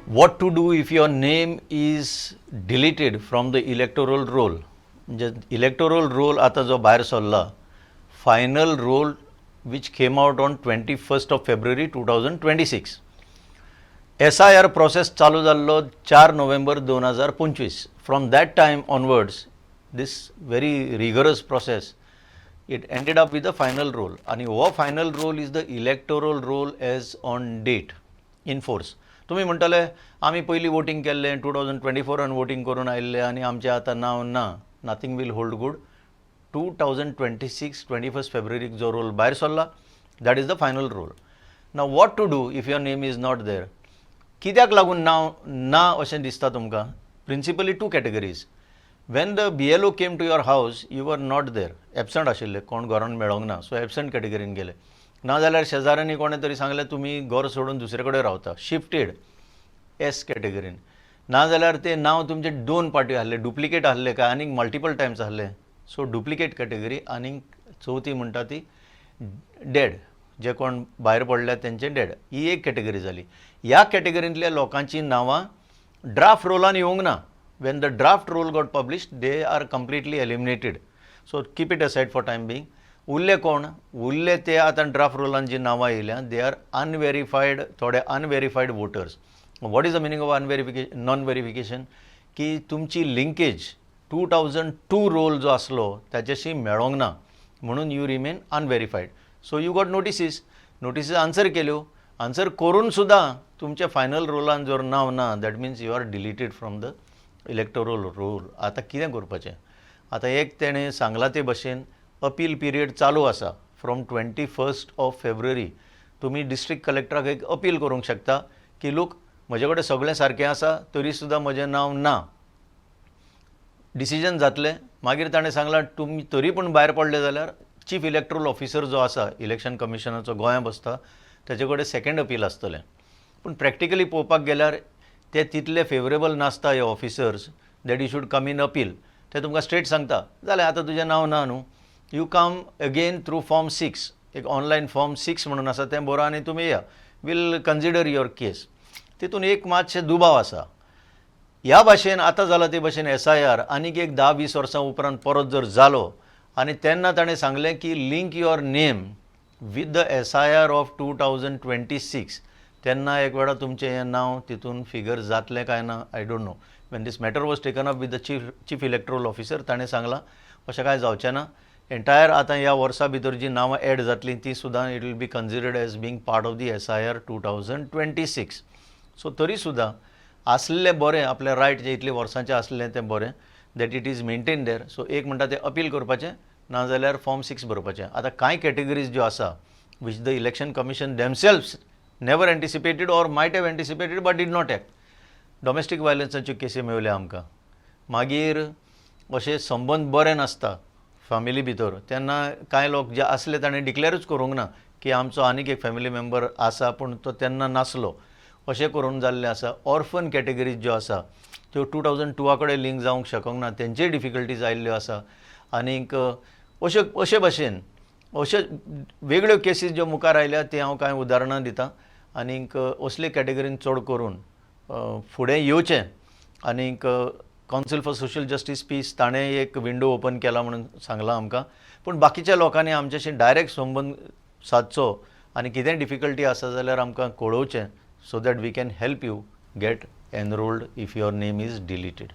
What to do if your name is deleted from the electoral roll? म्हणजे electoral roll आता जो भायर सरला final roll which came out on 21st of February 2026. SIR process चालू जाल्लो 4 November 2025. From that time onwards, this very rigorous process, it ended up with the final roll. आणि हो final roll is the electoral roll as on date in force. तुम्ही म्हणटले आम्ही पयलीं voting केल्लें 2024 voting करून आयिल्ले आनी आमचें आतां नांव ना, nothing will hold good. 2026 21st February जो रोल भायर सरला, that is the final roll. नाव what to do if your name is not there? कित्याक लागून नांव ना अशें दिसता तुमकां? Principally two categories. When the BLO came to your house, you were not there, absent आशिल्ले, कोण घरान मेळोंक ना, सो एबसंट कॅटेगरीन गेले. नाजाल्यार शेजाऱ्यांनी कोणें तरी सांगलें तुमी घर सोडून दुसरे कडेन रावता, शिफ्टेड, एस कॅटेगरीन. नाजाल्यार ते नांव तुमचे 2 पाटी आहले, डुप्लिकेट आहले काय आनीक मल्टिपल टायम्स आहले, सो डुप्लिकेट कॅटेगरी. आनीक चवथी म्हणटा ती डेड, जे कोण भायर पडल्यात तेंचे डेड, ही एक कॅटेगरी जाली. ह्या कॅटेगरींतल्या लोकांची नांवां ड्राफ्ट रोलान येवंक ना. When the draft roll got published, they are completely eliminated. So keep it aside for time being. उरले कोण? उरले ते आतां ड्राफ्ट रोलान जी नांवां येयल्या, दे आर अनव्हेरीफायड, थोडे unverified voters. What is the meaning of unverification, non verification? की तुमची लिंकेज 2002 रोल जो आसलो त्याच्याशी मेळोंक ना, म्हणून you remain unverified. So you got notices answer केल्यो. आन्सर करून सुद्दां तुमच्या फायनल रोलान जर नांव ना, that means you are deleted from the electoral roll. आतां कितें करपाचें? आतां एक तेणें सांगला ते भशेन अपील पिरियड चालू आसा. फ्रॉम 21st of February तुमी डिस्ट्रिक्ट कलेक्टराक एक अपील करूंक शकता की लूक, म्हजे कडेन सगळें सारकें आसा तरी सुद्दां म्हजें नांव ना. डिसिजन जातलें. मागीर ताणें सांगलां तुमी तरी पूण भायर पडले जाल्यार चीफ इलेक्टोरल ऑफिसर जो आसा इलेक्शन कमिशनाचो गोंया बसता, ताचे कडेन सेकंड अपील आसतलें. पूण प्रॅक्टिकली पळोवपाक गेल्यार ते तितले फेवरेबल नासता हे officers that you should come in appeal. ते तुमकां स्ट्रेट सांगता जाल्यार आतां तुजें नांव ना न्हू, you come again through form 6, एक ऑनलायन फॉर्म 6 म्हणून आसा, तें बरो आनी तुमी या, वील कन्सिडर युअर केस. तितून एक मातशें दुबाव आसा. ह्या भाशेन आतां जाला ते भशेन SIR आनीक एक 10-20 वर्सां उपरांत परत जर जालो आनी तेन्ना ताणें सांगलें की link your name with the SIR of 2026, तेन्ना एक वेळा तुमचें हें नांव तितून फिगर जातलें काय ना, I don't know. When this matter was taken up with the chief electoral officer, ताणें सांगलां अशें कांय जावचें ना. एंटायर आतां ह्या वर्सा भितर जी नांवां एड जातलीं ती सुद्दां it will be considered as being part of the SIR 2026. So तरी सुद्दां आसलें बरें, आपलें रायट जे इतले वर्सांचें आसलें तें बरें, that it is maintain there. So एक म्हणटा तें अपील करपाचें, नाजाल्यार फॉर्म 6 भरपाचें. आतां कांय कॅटेगरीज ज्यो आसा which the election commission themselves never anticipated or might have anticipated but did not act. Domestic वायलन्साच्यो केसी मेवल्या आमकां. मागीर अशे संबंद बरे नासता फॅमिली भितर, तेन्ना कांय लोक जे आसले ताणें डिक्लेरूच करूंक ना की आमचो आनीक एक फॅमिली मेंबर आसा पूण तो तेन्ना नासलो, अशें करून जाल्लें आसा. ऑर्फन कॅटेगरीज ज्यो आसा त्यो 2002 कडेन लिंक जावंक शकूंक ना, तेंचेय डिफिकल्टीज आयिल्ल्यो आसा. आनीक अशे भशेन अशे वेगळ्यो केसीस ज्यो मुखार आयल्या ते हांव कांय उदाहरणां दितां. आनीक असले कॅटेगरीन चड करून फुडें येवचें. आनीक council for social justice peace ताणें एक विंडो ओपन केला म्हणून सांगलां आमकां. पूण बाकीच्या लोकांनी आमच्याशी डायरेक्ट संबंद सादचो आनी कितेंय डिफिकल्टी आसा जाल्यार आमकां कळोवचें, so that we can help you get enrolled if your name is deleted.